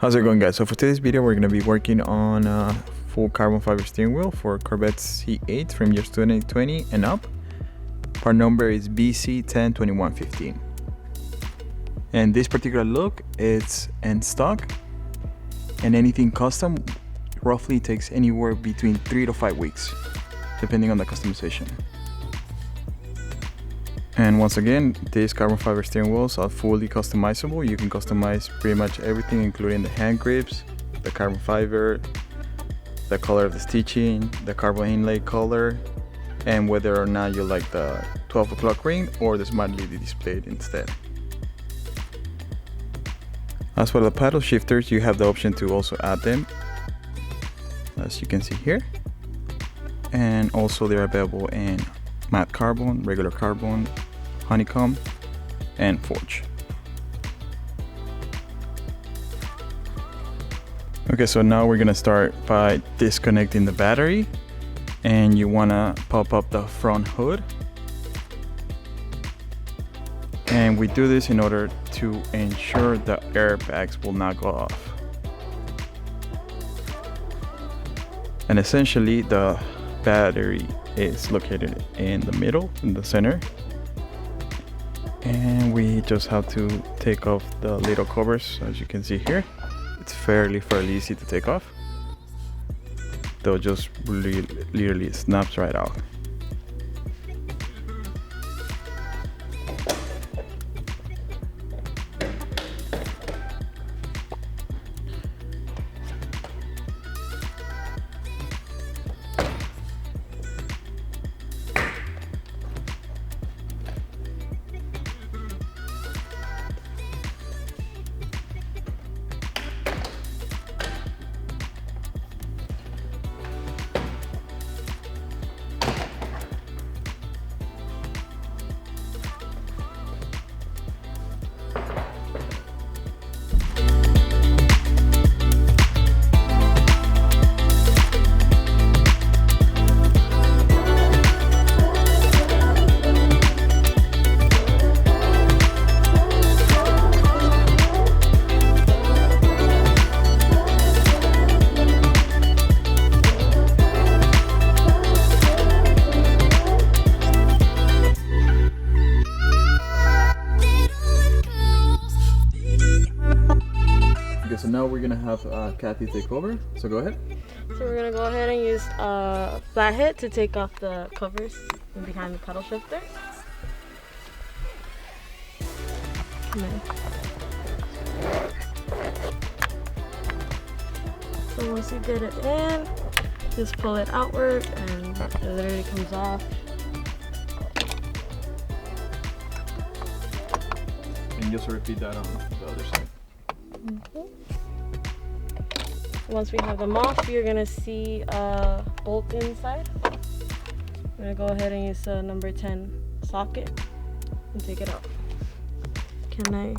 How's it going, guys? So for today's video we're going to be working on a full carbon fiber steering wheel for Corvette C8 from years 2020 and up. Part number is vz102115. And this particular look, it's in stock, and anything custom roughly takes anywhere between 3 to 5 weeks depending on the customization. And once again, these carbon fiber steering wheels are fully customizable. You can customize pretty much everything, including the hand grips, the carbon fiber, the color of the stitching, the carbon inlay color, and whether or not you like the 12 o'clock ring or the smart LED displayed instead. As for the paddle shifters, you have the option to also add them, as you can see here. And also they're available in matte carbon, regular carbon, honeycomb, and forge. Okay, so now we're gonna start by disconnecting the battery, and you wanna pop up the front hood. And we do this in order to ensure the airbags will not go off. And essentially the battery is located in the middle, in the center, and we just have to take off the little covers. As you can see here, it's fairly easy to take off. They'll just literally snaps right out. So now we're gonna have Kathy take over. So go ahead. So we're gonna go ahead and use a flathead to take off the covers from behind the pedal shifter. So once you get it in, just pull it outward and it literally comes off. And just repeat that on the other side. Once we have them off, you're gonna see a bolt inside. I'm gonna go ahead and use a number 10 socket and take it out. Can I?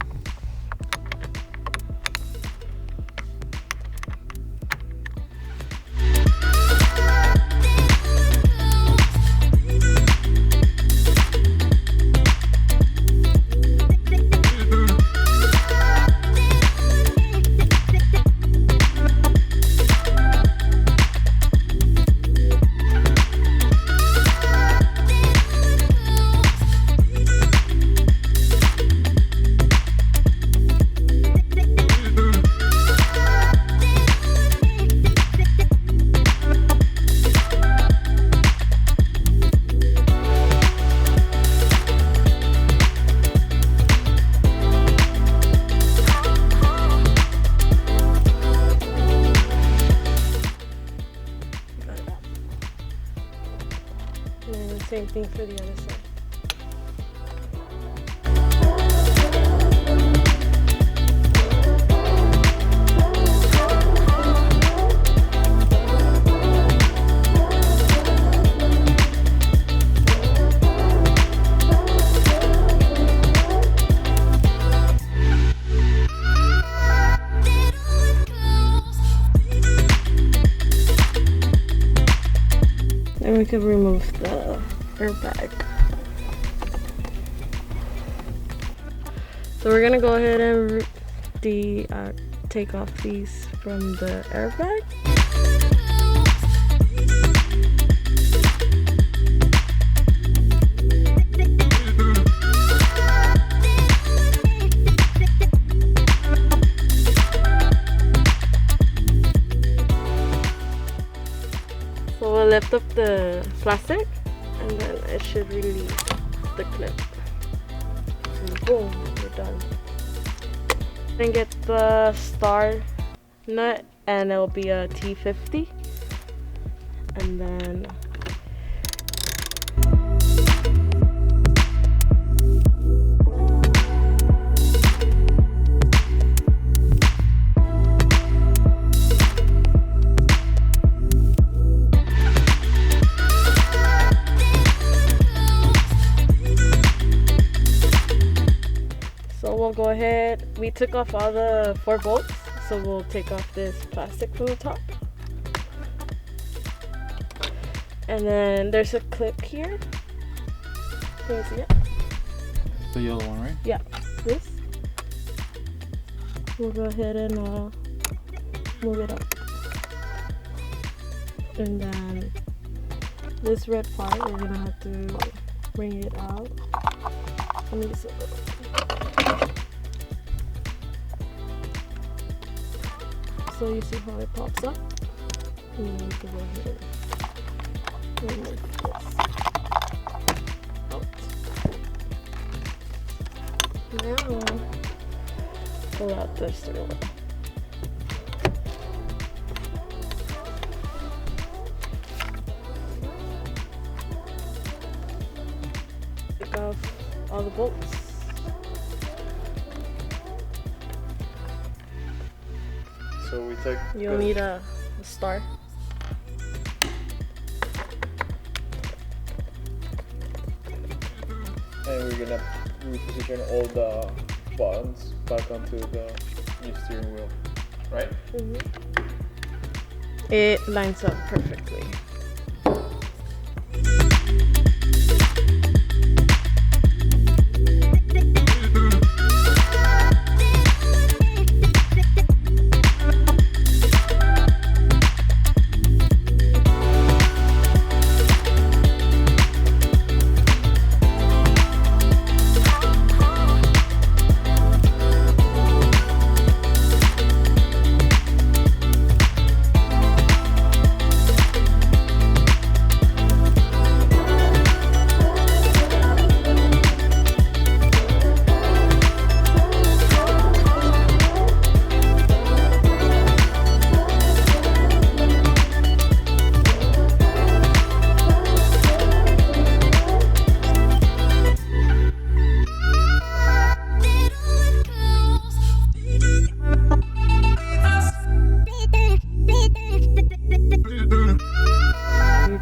And same thing for the other side. And we could remove the airbag. So we're gonna go ahead and take off these from the airbag. So we'll lift up the plastic and then it should release the clip. And boom, we're done. Then get the star nut and it'll be a T50. And then we'll go ahead, we took off all the 4 bolts, so we'll take off this plastic from the top. And then there's a clip here. Can you see it? The yellow one, right? Yeah, this. We'll go ahead and move it up. And then this red part, we're gonna have to bring it out. Let me just so you see how it pops up, and then we can go ahead and remove this out. Now pull out the steering wheel. Take off all the bolts. So we take. You'll need a star. And we're gonna reposition all the buttons back onto the new steering wheel, right? It lines up perfectly.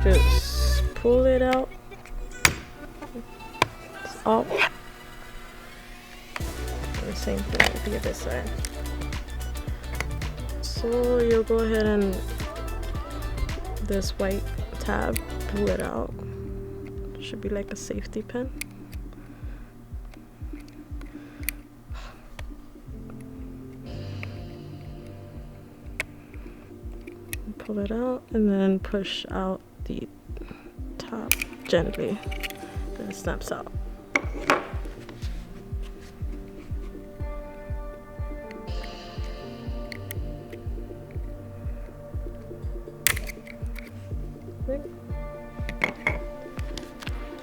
Just pull it out. It's up. The same thing with the other side. So you'll go ahead and this white tab, pull it out. Should be like a safety pin. Pull it out and then push out the top gently, and it snaps out.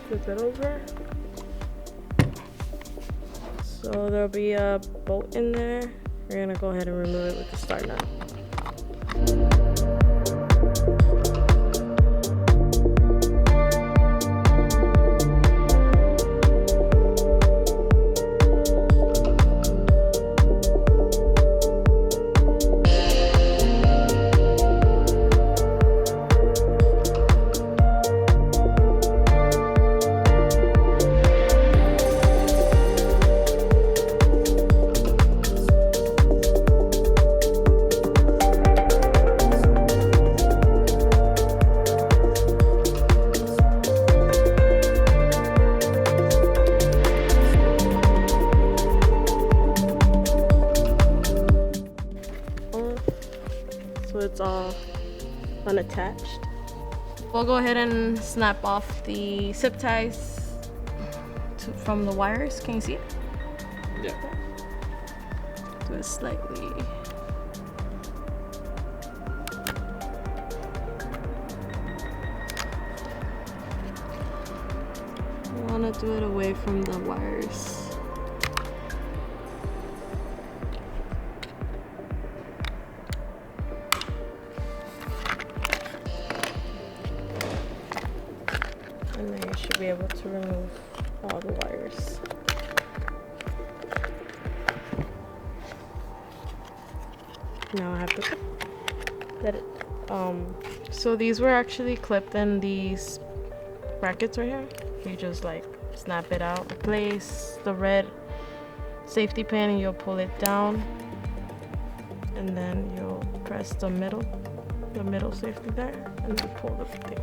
Flip it over. So there'll be a bolt in there. We're gonna go ahead and remove it with the start nut. unattached. We'll go ahead and snap off the zip ties from the wires. Can you see it? Yeah. Do it slightly. You want to do it away from the wires. And then you should be able to remove all the wires. Now I have to let it. So these were actually clipped in these brackets right here. You just like snap it out, place the red safety pin, and you'll pull it down, and then you'll press the middle safety there, and then pull the thing.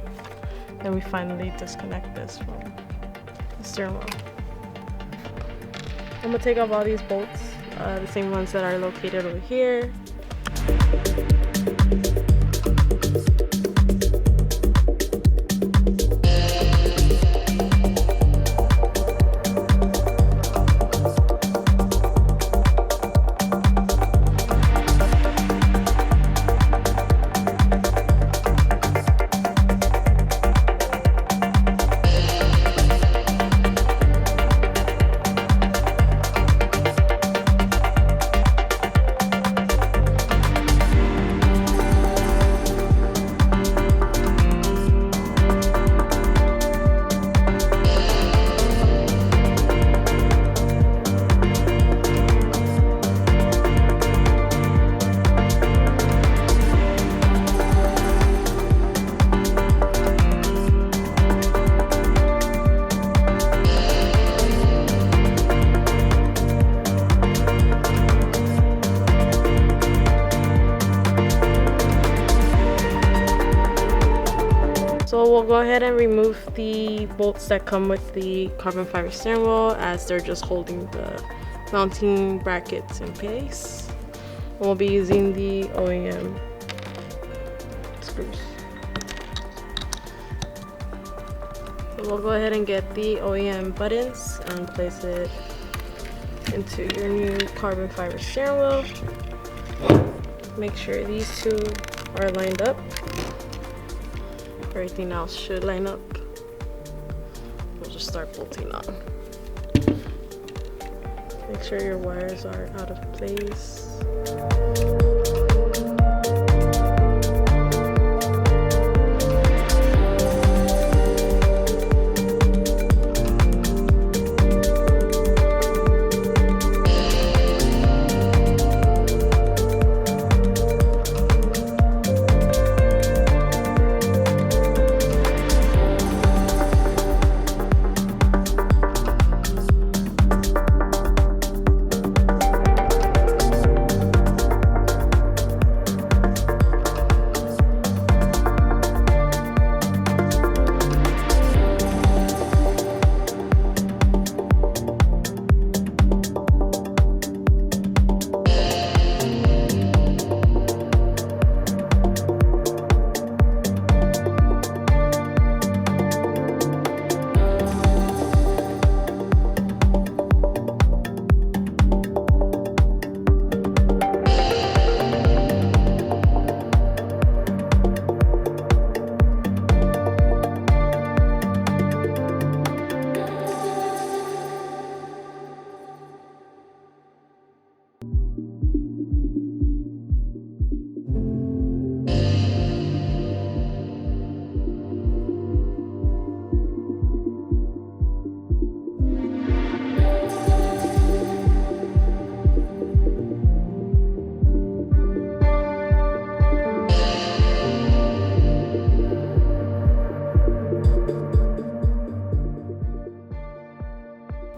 Then we finally disconnect this from the steering wheel. I'm gonna take off all these bolts, the same ones that are located over here. So we'll go ahead and remove the bolts that come with the carbon fiber steering wheel, as they're just holding the mounting brackets in place. And we'll be using the OEM screws. So we'll go ahead and get the OEM buttons and place it into your new carbon fiber steering wheel. Make sure these two are lined up. Everything else should line up. We'll just start bolting on. Make sure your wires are out of place.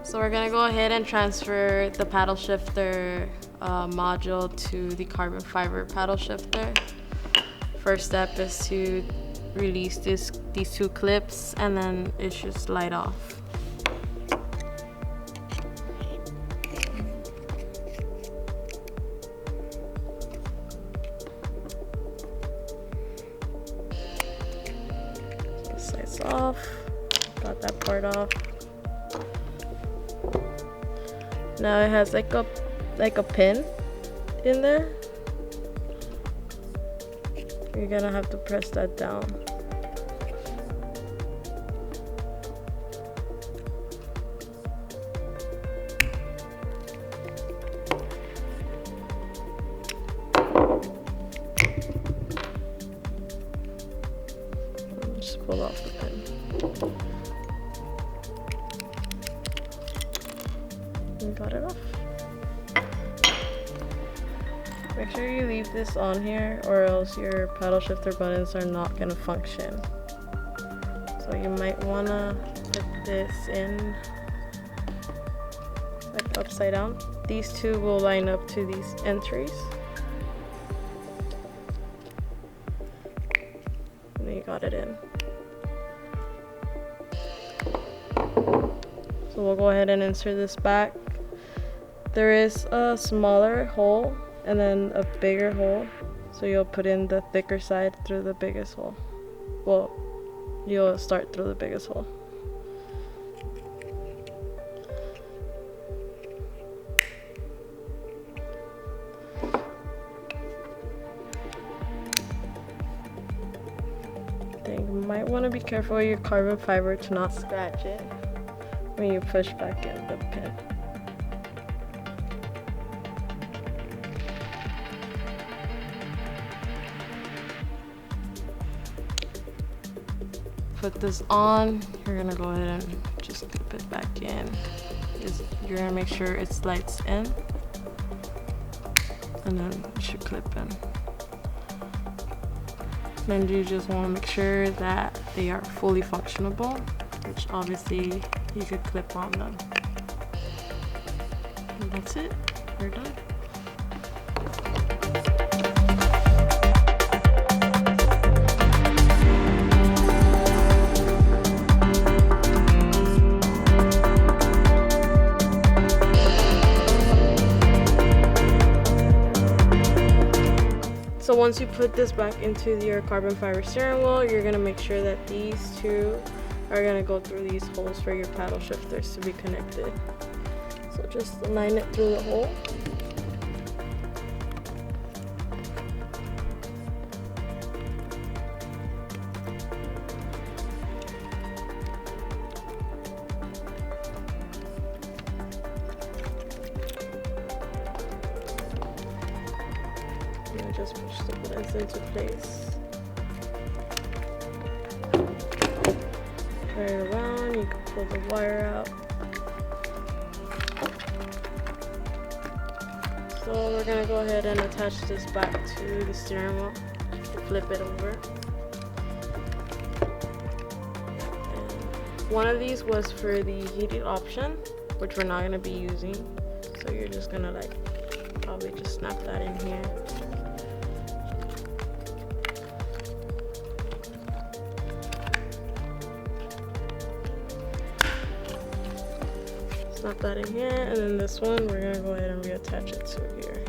So we're gonna go ahead and transfer the paddle shifter module to the carbon fiber paddle shifter. First step is to release these two clips, and then it should slide off. part off. Now it has like a pin in there. You're gonna have to press that down. Just pull off the pin. You got it off. Make sure you leave this on here or else your paddle shifter buttons are not going to function. So you might want to put this in like upside down. These two will line up to these entries. And then you got it in. So we'll go ahead and insert this back. There is a smaller hole and then a bigger hole, so you'll put in the thicker side through the biggest hole. Well, you'll start through the biggest hole. You might want to be careful with your carbon fiber to not scratch it when you push back in the pin. Put this on, you're gonna go ahead and just clip it back in. You're gonna make sure it slides in, and then it should clip in. Then you just wanna make sure that they are fully functionable, which obviously you could clip on them. And that's it, we're done. So once you put this back into your carbon fiber steering wheel, you're gonna make sure that these two are gonna go through these holes for your paddle shifters to be connected. So just line it through the hole. And just push the buttons into place. Turn it around, you can pull the wire out. So we're gonna go ahead and attach this back to the steering wheel. Flip it over. And one of these was for the heated option, which we're not gonna be using. So you're just gonna like probably just snap that in here. Snap that in here, and then this one we're gonna go ahead and reattach it to here.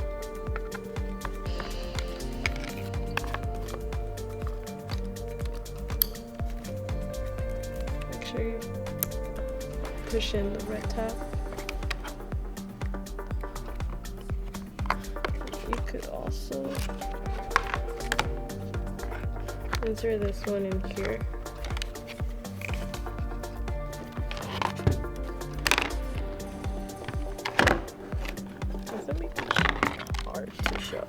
Make sure you push in the red tab. You could also insert this one in here. Hard to show.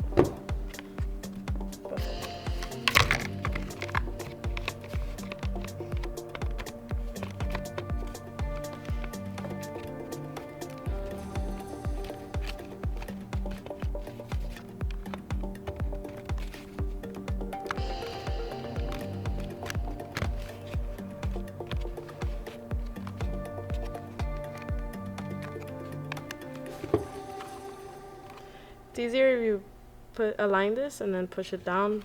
It's easier if you align this and then push it down,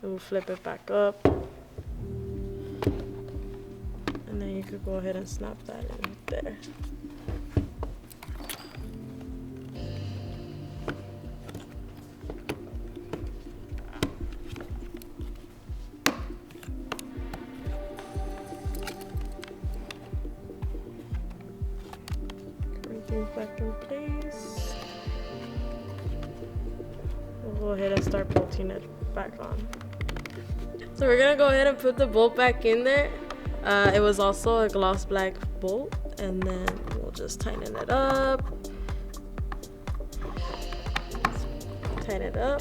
and we'll flip it back up, and then you could go ahead and snap that in there. everything's back in place. We'll go ahead and start bolting it back on. So we're gonna go ahead and put the bolt back in there. It was also a gloss black bolt, and then we'll just tighten it up. Tighten it up.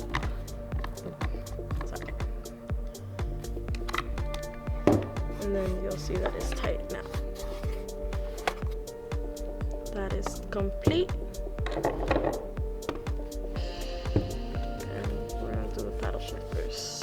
Sorry. And then you'll see that it's tight now. That is complete. And we're gonna do the paddle shift first.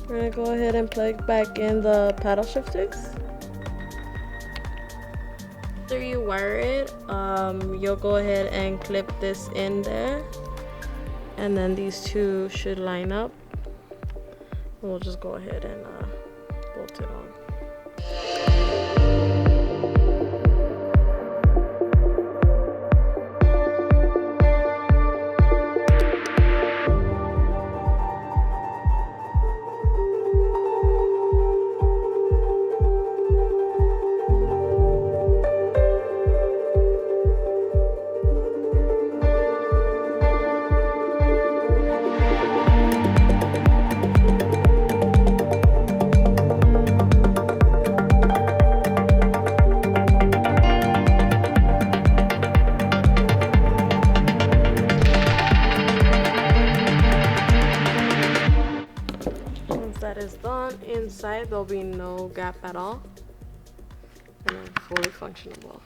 We're gonna go ahead and plug back in the paddle shifters. After you wire it, you'll go ahead and clip this in there, and then these two should line up. We'll just go ahead and bolt it on. That is done. Inside there'll be no gap at all, and then fully functionable.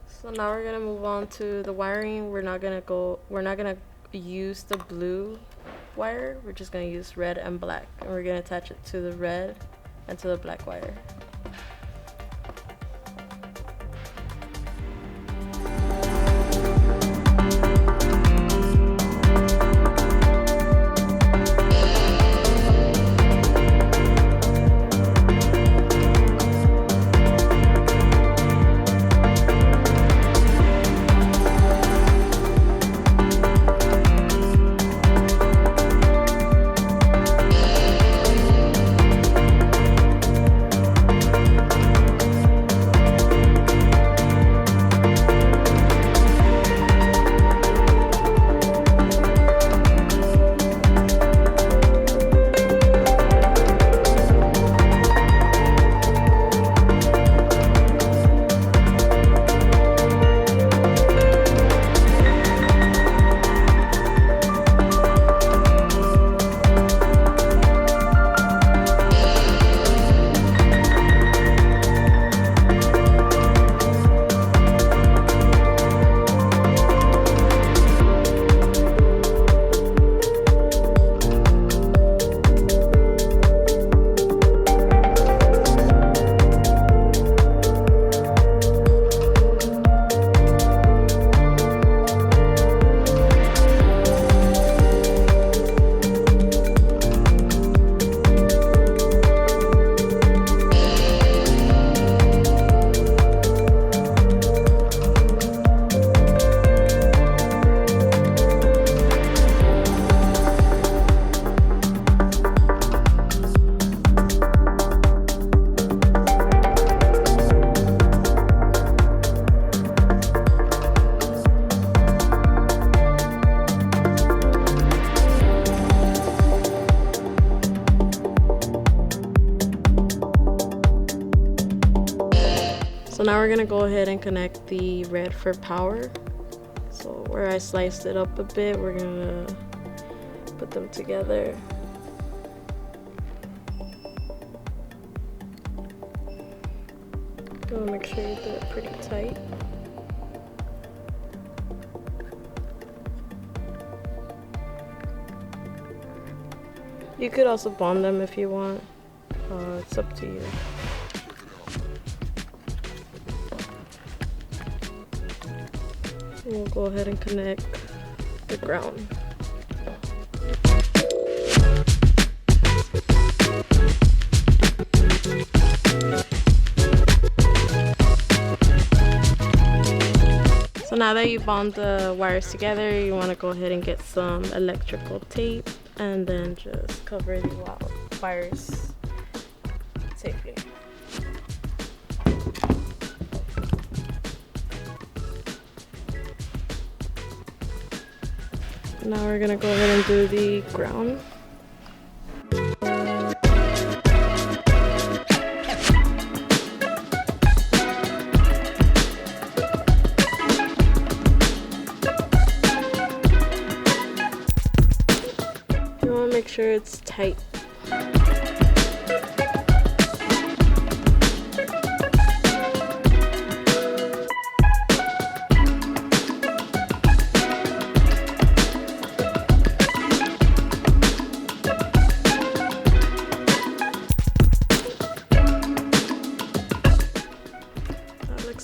So now we're gonna move on to the wiring. We're not gonna use the blue wire. We're just gonna use red and black, and we're gonna attach it to the red and to the black wire. So now we're gonna go ahead and connect the red for power. So where I sliced it up a bit, we're gonna put them together. You want to make sure you do it pretty tight. You could also bond them if you want. It's up to you. We'll go ahead and connect the ground. So now that you bond the wires together, you want to go ahead and get some electrical tape and then just cover the wires safely. Now we're gonna go ahead and do the ground. You wanna make sure it's tight.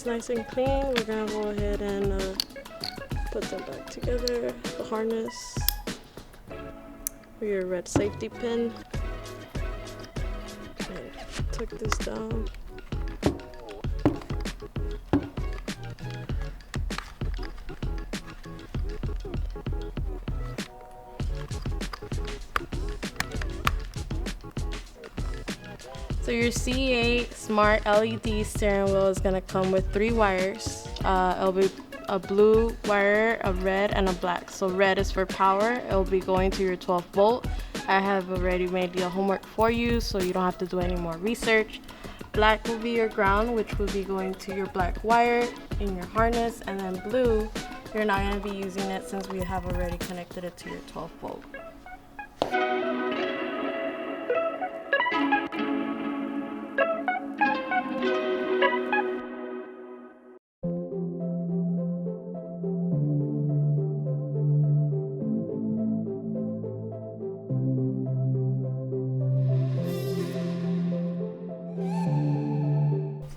Nice and clean. We're gonna go ahead and put them back together. The harness, your red safety pin, and tuck this down. So your C8 Smart LED steering wheel is going to come with 3 wires. It'll be a blue wire, a red, and a black. So red is for power. It'll be going to your 12 volt. I have already made the homework for you, so you don't have to do any more research. Black will be your ground, which will be going to your black wire in your harness. And then blue, you're not going to be using it since we have already connected it to your 12 volt.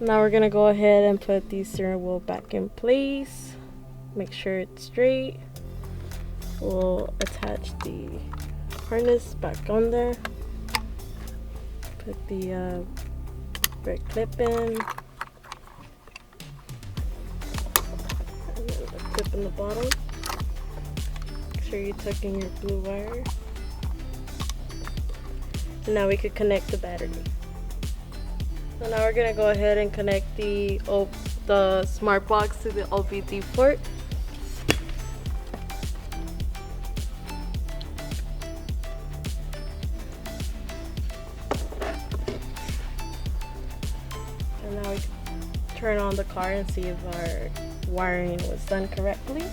Now we're gonna go ahead and put the steering wheel back in place. Make sure it's straight. We'll attach the harness back on there. Put the red clip in. And then the clip in the bottom. Make sure you tuck in your blue wire. And now we could connect the battery. So now we're gonna go ahead and connect the smart box to the OBD port. And now we can turn on the car and see if our wiring was done correctly.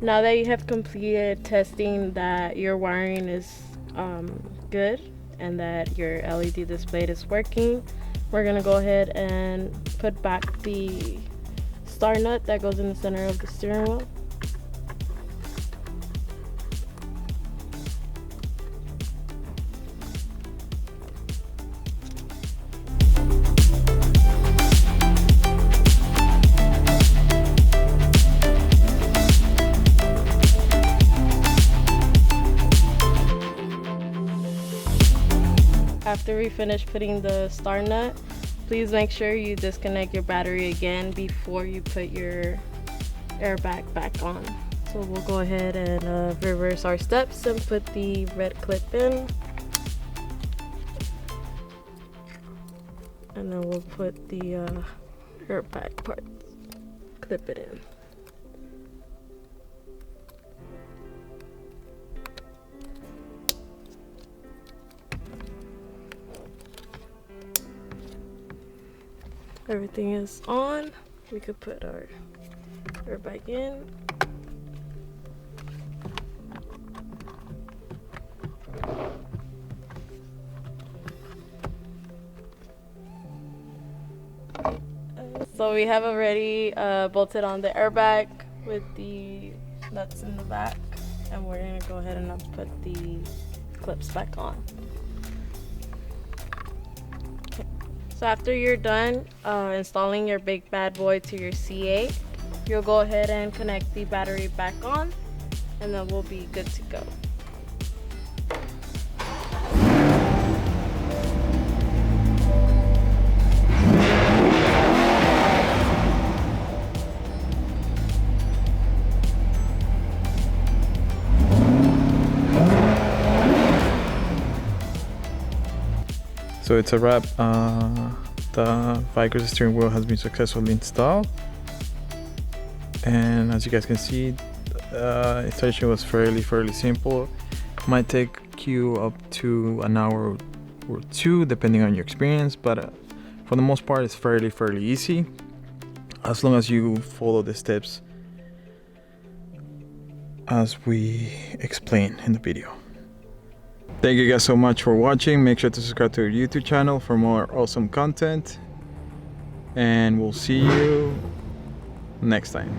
Now that you have completed testing that your wiring is good and that your LED display is working, we're gonna go ahead and put back the star nut that goes in the center of the steering wheel. After we finish putting the star nut, please make sure you disconnect your battery again before you put your airbag back on. So we'll go ahead and reverse our steps and put the red clip in. And then we'll put the airbag part, clip it in. Everything is on. We could put our airbag in. So we have already bolted on the airbag with the nuts in the back, and we're gonna go ahead and put the clips back on. Okay. So after you're done installing your big bad boy to your C8, you'll go ahead and connect the battery back on, and then we'll be good to go. So it's a wrap. The vicrez steering wheel has been successfully installed, and as you guys can see, installation was fairly simple. Might take you up to an hour or two depending on your experience, but for the most part it's fairly easy as long as you follow the steps as we explain in the video. Thank you guys so much for watching. Make sure to subscribe to our YouTube channel for more awesome content, and we'll see you next time.